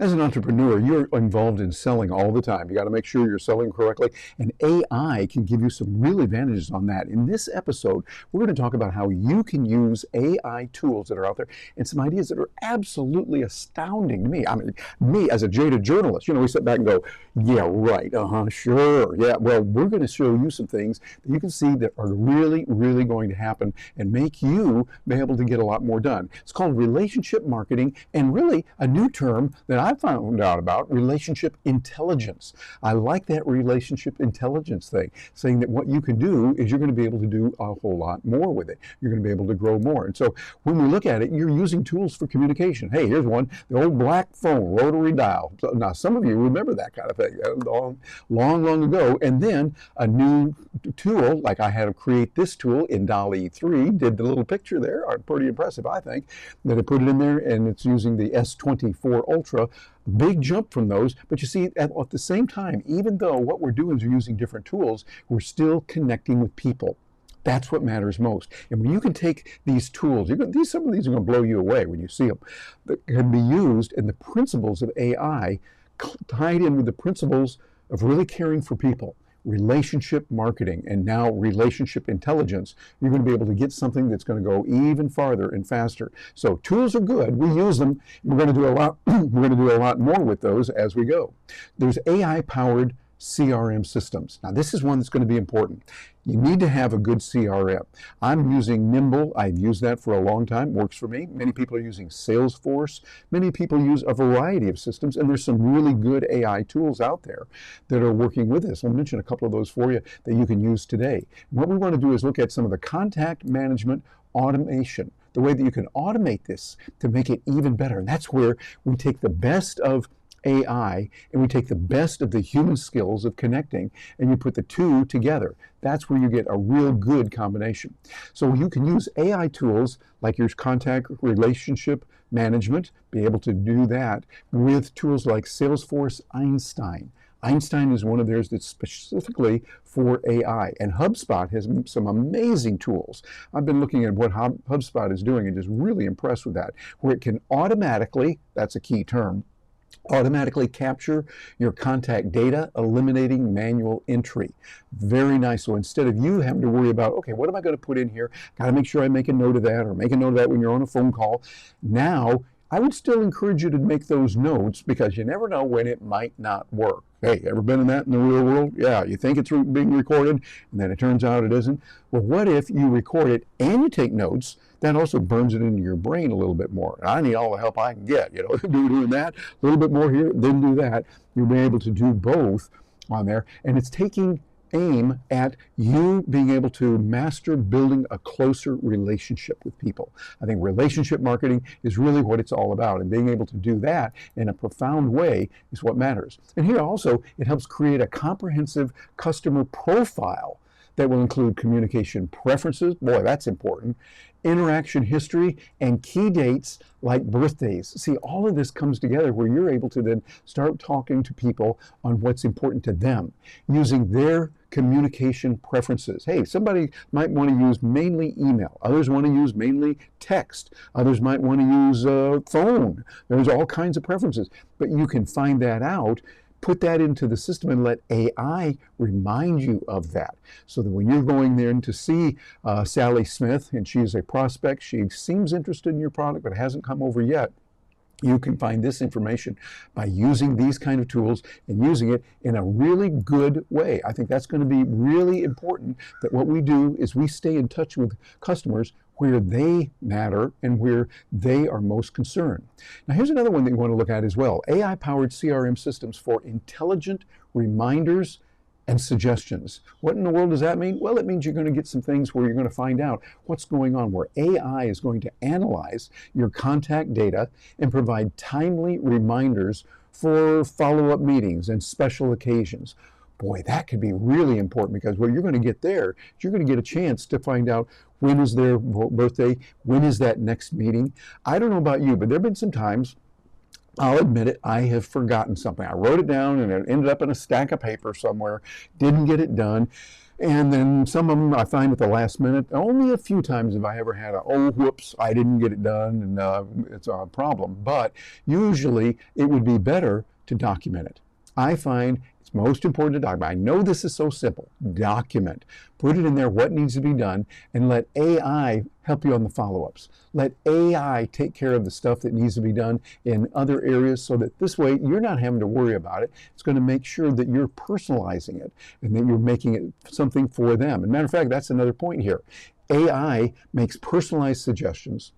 As an entrepreneur, you're involved in selling all the time. You got to make sure you're selling correctly, and AI can give you some real advantages on that. In this episode, we're going to talk about how you can use AI tools that are out there and some ideas that are absolutely astounding to me. I mean, me as a jaded journalist, we sit back and go, yeah, right, sure, yeah. Well, we're going to show you some things that you can see that are really, really going to happen and make you be able to get a lot more done. It's called relationship marketing, and really a new term that I found out about, relationship intelligence. I like that relationship intelligence thing, saying that what you can do is you're going to be able to do a whole lot more with it. You're going to be able to grow more. And so when we look at it, you're using tools for communication. Hey, here's one, the old black phone, rotary dial. So now, some of you remember that kind of thing, long ago. And then a new tool, like I had to create this tool in DALL-E 3, did the little picture there, pretty impressive, I think, that I put it in there, and it's using the S24 Ultra. Big jump from those, but you see, at the same time, even though what we're doing is we're using different tools, we're still connecting with people. That's what matters most. And when you can take these tools, some of these are going to blow you away when you see them, that can be used in the principles of AI, tied in with the principles of really caring for people, relationship marketing, and now relationship intelligence. You're going to be able to get something that's going to go even farther and faster. So tools are good. We use them. We're going to do a lot. We're going to do a lot more with those as we go. There's AI-powered CRM systems. Now, this is one that's going to be important. You need to have a good CRM. I'm using Nimble. I've used that for a long time. Works for me. Many people are using Salesforce. Many people use a variety of systems, and there's some really good AI tools out there that are working with this. I'll mention a couple of those for you that you can use today. What we want to do is look at some of the contact management automation, the way that you can automate this to make it even better. And that's where we take the best of AI and we take the best of the human skills of connecting and you put the two together. That's where you get a real good combination. So you can use AI tools like your contact relationship management, be able to do that with tools like Salesforce Einstein. Einstein is one of theirs that's specifically for AI, and HubSpot has some amazing tools. I've been looking at what HubSpot is doing and just really impressed with that, where it can automatically, that's a key term, automatically capture your contact data, eliminating manual entry. Very nice. So instead of you having to worry about, okay, what am I going to put in here? Got to make sure I make a note of that, or make a note of that when you're on a phone call. Now, I would still encourage you to make those notes, because you never know when it might not work. Hey, ever been in that in the real world? Yeah, you think it's being recorded, and then it turns out it isn't. Well, what if you record it and you take notes? That also burns it into your brain a little bit more. And I need all the help I can get, doing that, a little bit more here, then do that. You'll be able to do both on there, and it's taking aim at you being able to master building a closer relationship with people. I think relationship marketing is really what it's all about, and being able to do that in a profound way is what matters. And here also, it helps create a comprehensive customer profile that will include communication preferences, boy, that's important, interaction history, and key dates like birthdays. See, all of this comes together where you're able to then start talking to people on what's important to them, using their communication preferences. Hey, somebody might want to use mainly email. Others want to use mainly text. Others might want to use phone. There's all kinds of preferences. But you can find that out, put that into the system, and let AI remind you of that. So that when you're going there to see Sally Smith, and she's a prospect, she seems interested in your product but hasn't come over yet, you can find this information by using these kind of tools and using it in a really good way. I think that's going to be really important, that what we do is we stay in touch with customers where they matter and where they are most concerned. Now, here's another one that you want to look at as well. AI-powered CRM systems for intelligent reminders and suggestions. What in the world does that mean? Well, it means you're going to get some things where you're going to find out what's going on, where AI is going to analyze your contact data and provide timely reminders for follow-up meetings and special occasions. Boy, that could be really important, because what you're going to get there is you're going to get a chance to find out when is their birthday, when is that next meeting. I don't know about you, but there have been some times, I'll admit it, I have forgotten something. I wrote it down and it ended up in a stack of paper somewhere, didn't get it done. And then some of them I find at the last minute. Only a few times have I ever had oh, whoops, I didn't get it done, and it's a problem. But usually it would be better to document it. I find it's most important to document. I know this is so simple. Document. Put it in there, what needs to be done, and let AI help you on the follow-ups. Let AI take care of the stuff that needs to be done in other areas so that this way you're not having to worry about it. It's going to make sure that you're personalizing it and that you're making it something for them. As a matter of fact, that's another point here. AI makes personalized suggestions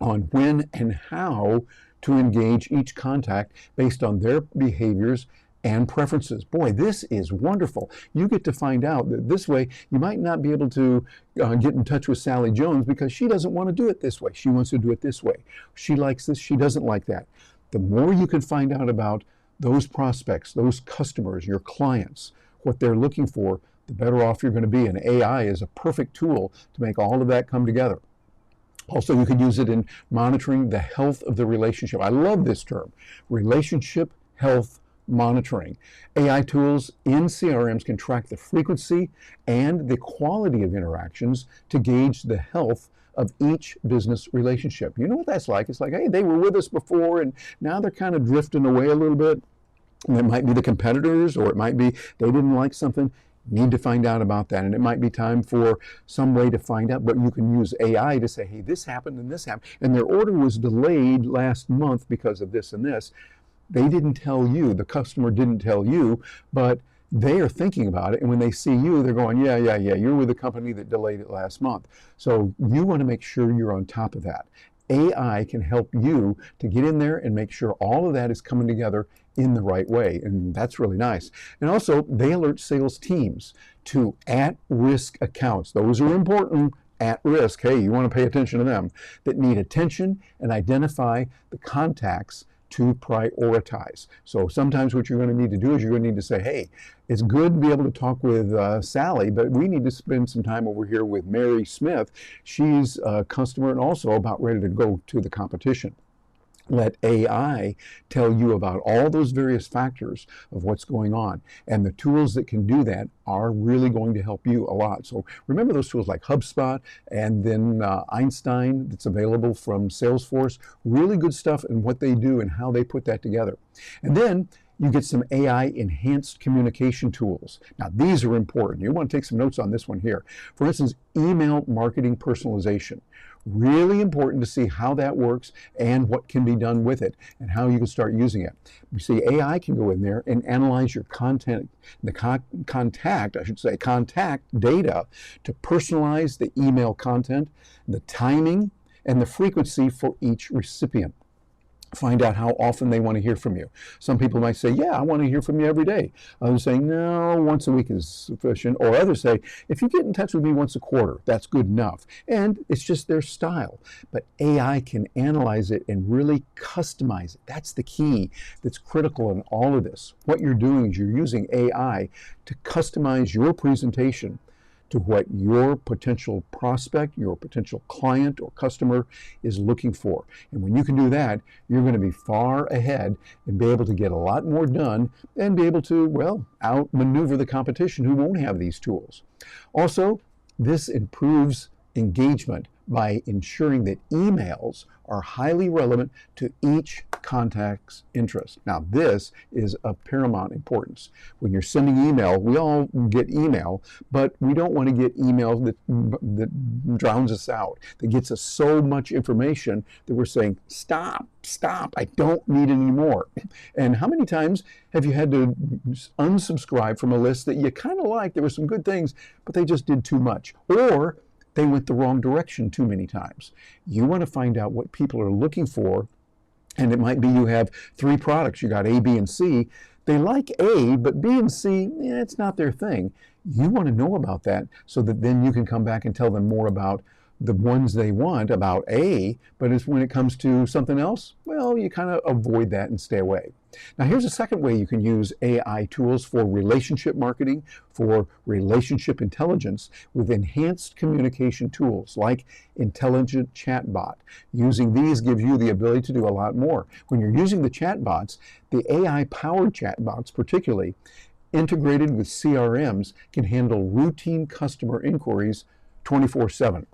on when and how to engage each contact based on their behaviors and preferences. Boy, this is wonderful. You get to find out that this way you might not be able to get in touch with Sally Jones because she doesn't want to do it this way. She wants to do it this way. She likes this, she doesn't like that. The more you can find out about those prospects, those customers, your clients, what they're looking for, the better off you're going to be. And AI is a perfect tool to make all of that come together. Also, you can use it in monitoring the health of the relationship. I love this term, relationship health monitoring. AI tools in CRMs can track the frequency and the quality of interactions to gauge the health of each business relationship. You know what that's like? It's like, hey, they were with us before and now they're kind of drifting away a little bit. And it might be the competitors, or it might be they didn't like something. Need to find out about that, and it might be time for some way to find out. But you can use AI to say, hey, this happened and this happened, and their order was delayed last month because of this and this. They didn't tell you, the customer didn't tell you, but they are thinking about it, and when they see you, they're going, yeah, you're with the company that delayed it last month. So you want to make sure you're on top of that. AI can help you to get in there and make sure all of that is coming together in the right way, and that's really nice. And also, they alert sales teams to at-risk accounts. Those are important. At risk, hey, you want to pay attention to them, that need attention, and identify the contacts to prioritize. So sometimes what you're going to need to do is you're going to need to say, hey, it's good to be able to talk with Sally, but we need to spend some time over here with Mary Smith. She's a customer and also about ready to go to the competition. Let AI tell you about all those various factors of what's going on. And the tools that can do that are really going to help you a lot. So remember those tools like HubSpot and then Einstein that's available from Salesforce. Really good stuff in what they do and how they put that together. And then you get some AI enhanced communication tools. Now these are important. You want to take some notes on this one here. For instance, email marketing personalization. Really important to see how that works and what can be done with it and how you can start using it. You see, AI can go in there and analyze your content, the contact data to personalize the email content, the timing, and the frequency for each recipient. Find out how often they want to hear from you. Some people might say, yeah, I want to hear from you every day. Others say, no, once a week is sufficient. Or others say, if you get in touch with me once a quarter, that's good enough. And it's just their style. But AI can analyze it and really customize it. That's the key that's critical in all of this. What you're doing is you're using AI to customize your presentation to what your potential prospect, your potential client or customer is looking for. And when you can do that, you're going to be far ahead and be able to get a lot more done and be able to, well, outmaneuver the competition who won't have these tools. Also, this improves engagement by ensuring that emails are highly relevant to each contact's interest. Now, this is of paramount importance. When you're sending email, we all get email, but we don't want to get email that drowns us out, that gets us so much information that we're saying, stop, I don't need it anymore. And how many times have you had to unsubscribe from a list that you kind of liked? There were some good things, but they just did too much. Or they went the wrong direction too many times. You want to find out what people are looking for, and it might be you have 3 products. You got A, B, and C. They like A, but B and C, it's not their thing. You want to know about that so that then you can come back and tell them more about the ones they want about A, but it's when it comes to something else, well, you kind of avoid that and stay away. Now, here's a second way you can use AI tools for relationship marketing, for relationship intelligence with enhanced communication tools like intelligent chatbot. Using these gives you the ability to do a lot more. When you're using the chatbots, the AI-powered chatbots particularly, integrated with CRMs, can handle routine customer inquiries 24/7.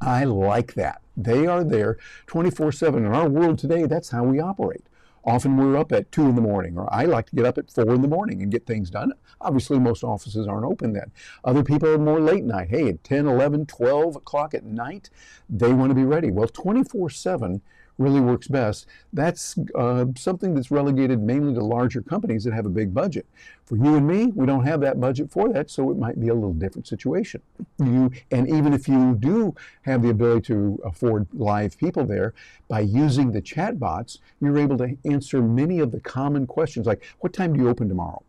I like that. They are there 24/7. In our world today, that's how we operate. Often we're up at 2 in the morning, or I like to get up at 4 in the morning and get things done. Obviously, most offices aren't open then. Other people are more late night. Hey, at 10, 11, 12 o'clock at night, they want to be ready. Well, 24/7 really works best. That's something that's relegated mainly to larger companies that have a big budget. For you and me, we don't have that budget for that, so it might be a little different situation. And even if you do have the ability to afford live people there, by using the chatbots, you're able to answer many of the common questions like, what time do you open tomorrow?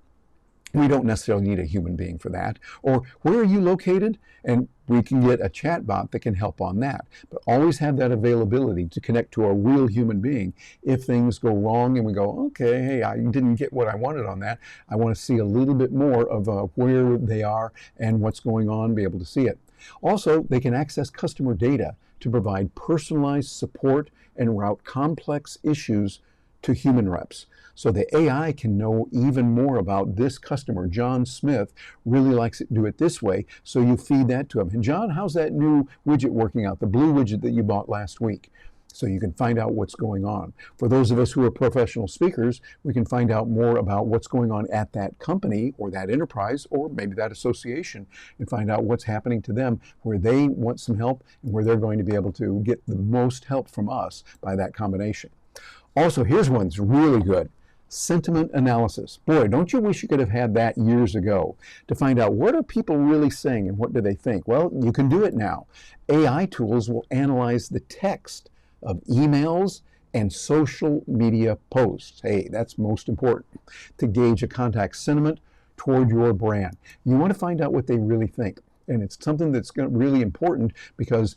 We don't necessarily need a human being for that. Or where are you located? And we can get a chatbot that can help on that. But always have that availability to connect to a real human being if things go wrong and we go, okay, hey, I didn't get what I wanted on that. I want to see a little bit more of where they are and what's going on, be able to see it. Also, they can access customer data to provide personalized support and route complex issues to human reps. So the AI can know even more about this customer. John Smith really likes to do it this way, so you feed that to him. And John, how's that new widget working out, the blue widget that you bought last week? So you can find out what's going on. For those of us who are professional speakers, we can find out more about what's going on at that company or that enterprise or maybe that association and find out what's happening to them, where they want some help and where they're going to be able to get the most help from us by that combination. Also, here's one that's really good. Sentiment analysis. Boy, don't you wish you could have had that years ago to find out what are people really saying and what do they think? Well, you can do it now. AI tools will analyze the text of emails and social media posts. Hey, that's most important to gauge a contact's sentiment toward your brand. You want to find out what they really think. And it's something that's really important because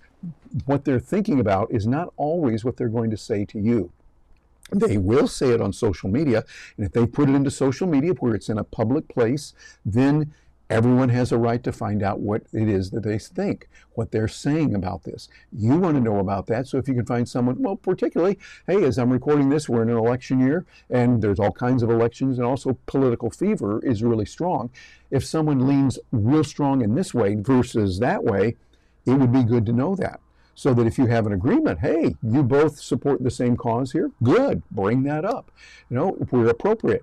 what they're thinking about is not always what they're going to say to you. They will say it on social media, and if they put it into social media where it's in a public place, then everyone has a right to find out what it is that they think, what they're saying about this. You want to know about that, so if you can find someone, well, particularly, hey, as I'm recording this, we're in an election year, and there's all kinds of elections, and also political fever is really strong. If someone leans real strong in this way versus that way, it would be good to know that. So that if you have an agreement, hey, you both support the same cause here, good, bring that up, if we're appropriate.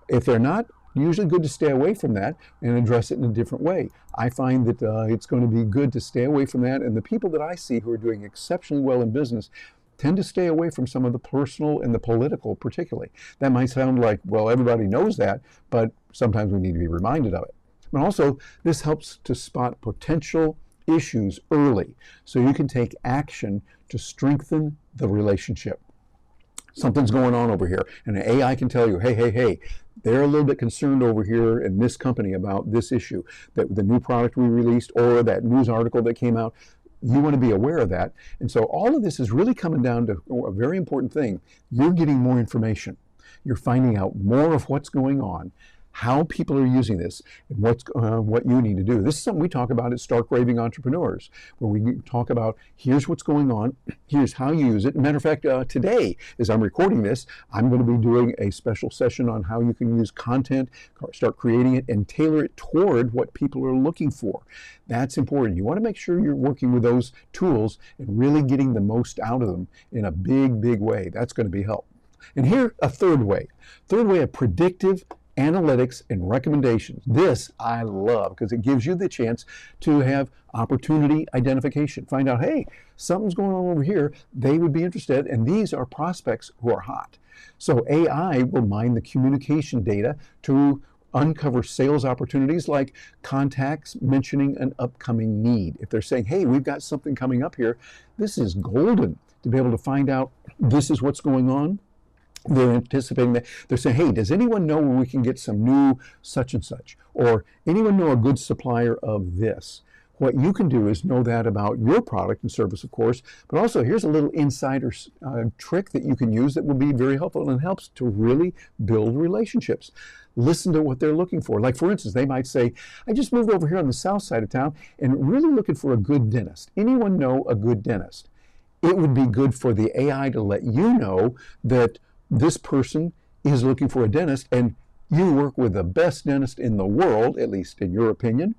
If they're not, usually good to stay away from that and address it in a different way. I find that it's going to be good to stay away from that, and the people that I see who are doing exceptionally well in business tend to stay away from some of the personal and the political particularly. That might sound like, well, everybody knows that, but sometimes we need to be reminded of it. And also, this helps to spot potential issues early, so you can take action to strengthen the relationship. Something's going on over here, and an AI can tell you, hey, they're a little bit concerned over here in this company about this issue, that the new product we released or that news article that came out. You want to be aware of that. And so all of this is really coming down to a very important thing. You're getting more information. You're finding out more of what's going on, how people are using this, and what you need to do. This is something we talk about at Stark Raving Entrepreneurs, where we talk about here's what's going on, here's how you use it. Matter of fact, today, as I'm recording this, I'm going to be doing a special session on how you can use content, start creating it, and tailor it toward what people are looking for. That's important. You want to make sure you're working with those tools and really getting the most out of them in a big, big way. That's going to be helpful. And here, a third way of predictive analytics and recommendations. This I love because it gives you the chance to have opportunity identification. Find out, hey, something's going on over here. They would be interested, and these are prospects who are hot. So AI will mine the communication data to uncover sales opportunities like contacts mentioning an upcoming need. If they're saying, hey, we've got something coming up here, this is golden to be able to find out this is what's going on. They're anticipating that. They're saying, hey, does anyone know where we can get some new such and such? Or anyone know a good supplier of this? What you can do is know that about your product and service, of course, but also here's a little insider trick that you can use that will be very helpful and helps to really build relationships. Listen to what they're looking for. Like, for instance, they might say, I just moved over here on the south side of town and really looking for a good dentist. Anyone know a good dentist? It would be good for the AI to let you know that this person is looking for a dentist, and You work with the best dentist in the world, at least in your opinion,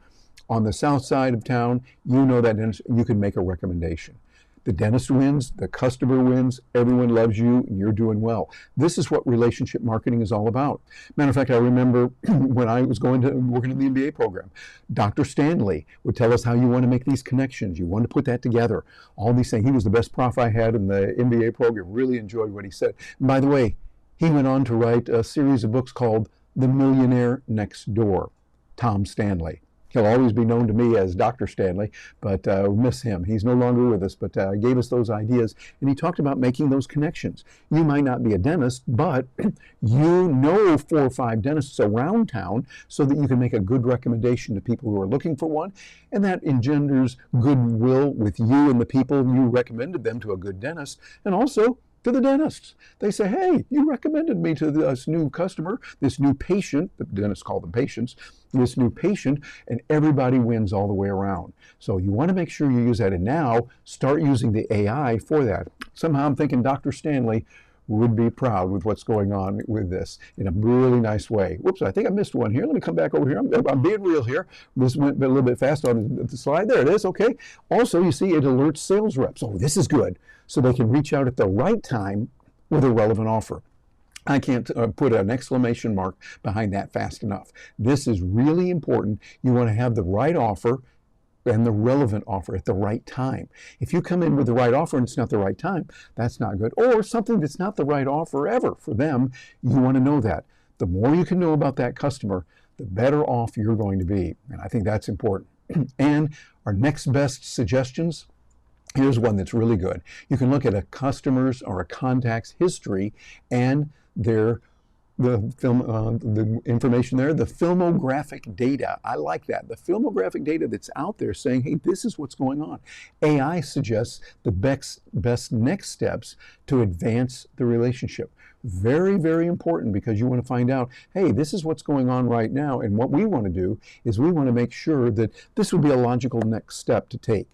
on the south side of town. You know that dentist, you can make a recommendation. The dentist wins, the customer wins, everyone loves you, and you're doing well. This is what relationship marketing is all about. Matter of fact, I remember when I was working in the MBA program, Dr. Stanley would tell us how you want to make these connections. You want to put that together. All these things. He was the best prof I had in the MBA program. Really enjoyed what he said. And by the way, he went on to write a series of books called The Millionaire Next Door, Tom Stanley. He'll always be known to me as Dr. Stanley, but we miss him. He's no longer with us, but gave us those ideas, and he talked about making those connections. You might not be a dentist, but you know 4 or 5 dentists around town so that you can make a good recommendation to people who are looking for one, and that engenders goodwill with you and the people you recommended them to a good dentist, and also to the dentists. They say, hey, you recommended me to this new customer, this new patient, the dentists call them patients, this new patient, and everybody wins all the way around. So you want to make sure you use that, and now start using the AI for that. Somehow I'm thinking Dr. Stanley would be proud with what's going on with this in a really nice way. Whoops, I think I missed one here. Let me come back over here. I'm being real here. This went a little bit fast on the slide. There it is, okay. Also, you see it alerts sales reps. Oh, this is good. So they can reach out at the right time with a relevant offer. I can't put an exclamation mark behind that fast enough. This is really important. You want to have the right offer and the relevant offer at the right time. If you come in with the right offer and it's not the right time, that's not good. Or something that's not the right offer ever for them, you want to know that. The more you can know about that customer, the better off you're going to be. And I think that's important. And our next best suggestions, here's one that's really good. You can look at a customer's or a contact's history and the information there, the filmographic data. I like that. The filmographic data that's out there saying, hey, this is what's going on. AI suggests the best next steps to advance the relationship. Very, very important, because you want to find out, hey, this is what's going on right now. And what we want to do is we want to make sure that this would be a logical next step to take.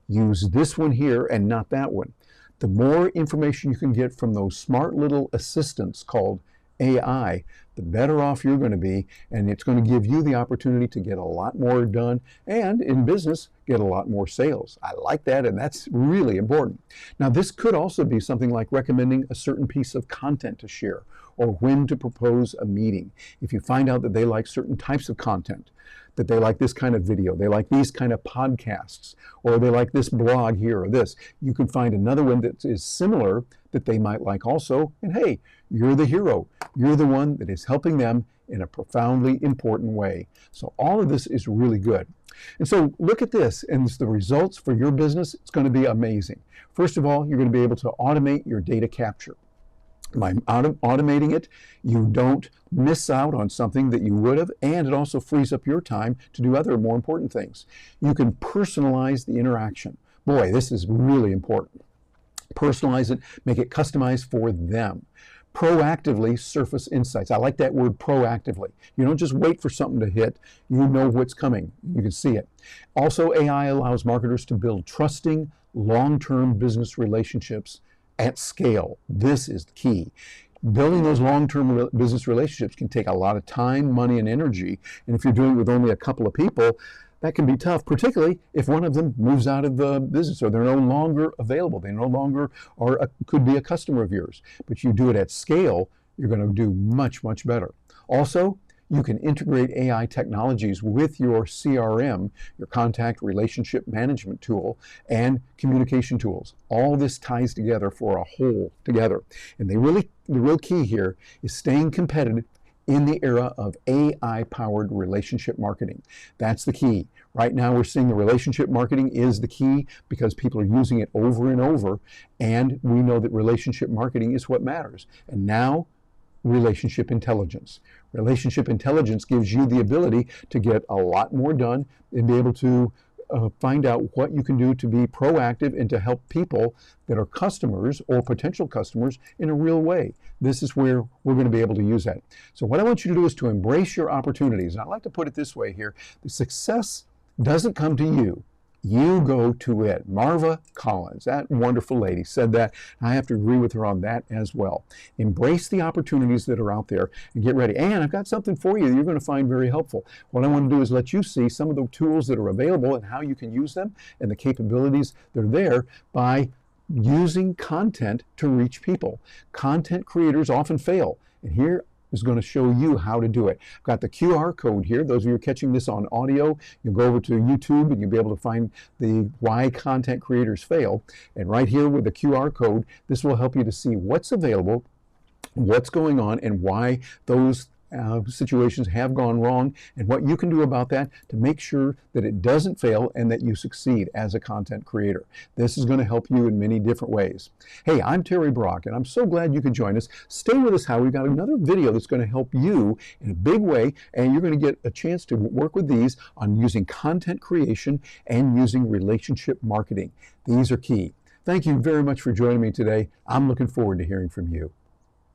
Use this one here and not that one. The more information you can get from those smart little assistants called AI, the better off you're going to be, and it's going to give you the opportunity to get a lot more done, and in business, get a lot more sales. I like that, and that's really important. Now, this could also be something like recommending a certain piece of content to share, or when to propose a meeting. If you find out that they like certain types of content, that they like this kind of video, they like these kind of podcasts, or they like this blog here or this, you can find another one that is similar that they might like also, and hey, you're the hero. You're the one that is helping them in a profoundly important way. So all of this is really good. And so look at this, and the results for your business, it's going to be amazing. First of all, you're going to be able to automate your data capture. By automating it, you don't miss out on something that you would have, and it also frees up your time to do other more important things. You can personalize the interaction. Boy, this is really important. Personalize it, make it customized for them. Proactively surface insights. I like that word, proactively. You don't just wait for something to hit. You know what's coming. You can see it. Also, AI allows marketers to build trusting, long-term business relationships at scale. This is the key. Building those long-term business relationships can take a lot of time, money, and energy. And if you're doing it with only a couple of people, that can be tough, particularly if one of them moves out of the business or they're no longer available. They no longer could be a customer of yours. But you do it at scale, you're going to do much, much better. Also, you can integrate AI technologies with your CRM, your contact relationship management tool, and communication tools. All this ties together for a whole together. And the real key here is staying competitive in the era of AI-powered relationship marketing. That's the key. Right now we're seeing the relationship marketing is the key because people are using it over and over, and we know that relationship marketing is what matters. And now, relationship intelligence. Relationship intelligence gives you the ability to get a lot more done and be able to find out what you can do to be proactive and to help people that are customers or potential customers in a real way. This is where we're going to be able to use that. So what I want you to do is to embrace your opportunities. And I like to put it this way here. The success doesn't come to you. You go to it. Marva Collins, that wonderful lady, said that. I have to agree with her on that as well. Embrace the opportunities that are out there and get ready. And I've got something for you that you're going to find very helpful. What I want to do is let you see some of the tools that are available and how you can use them and the capabilities that are there by using content to reach people. Content creators often fail. And here is going to show you how to do it. I've got the QR code here. Those of you who are catching this on audio, you'll go over to YouTube and you'll be able to find the why content creators fail. And right here with the QR code, this will help you to see what's available, what's going on, and why those situations have gone wrong, and what you can do about that to make sure that it doesn't fail and that you succeed as a content creator. This is going to help you in many different ways. Hey, I'm Terry Brock, and I'm so glad you could join us. Stay with us, We've got another video that's going to help you in a big way, and you're going to get a chance to work with these on using content creation and using relationship marketing. These are key. Thank you very much for joining me today. I'm looking forward to hearing from you.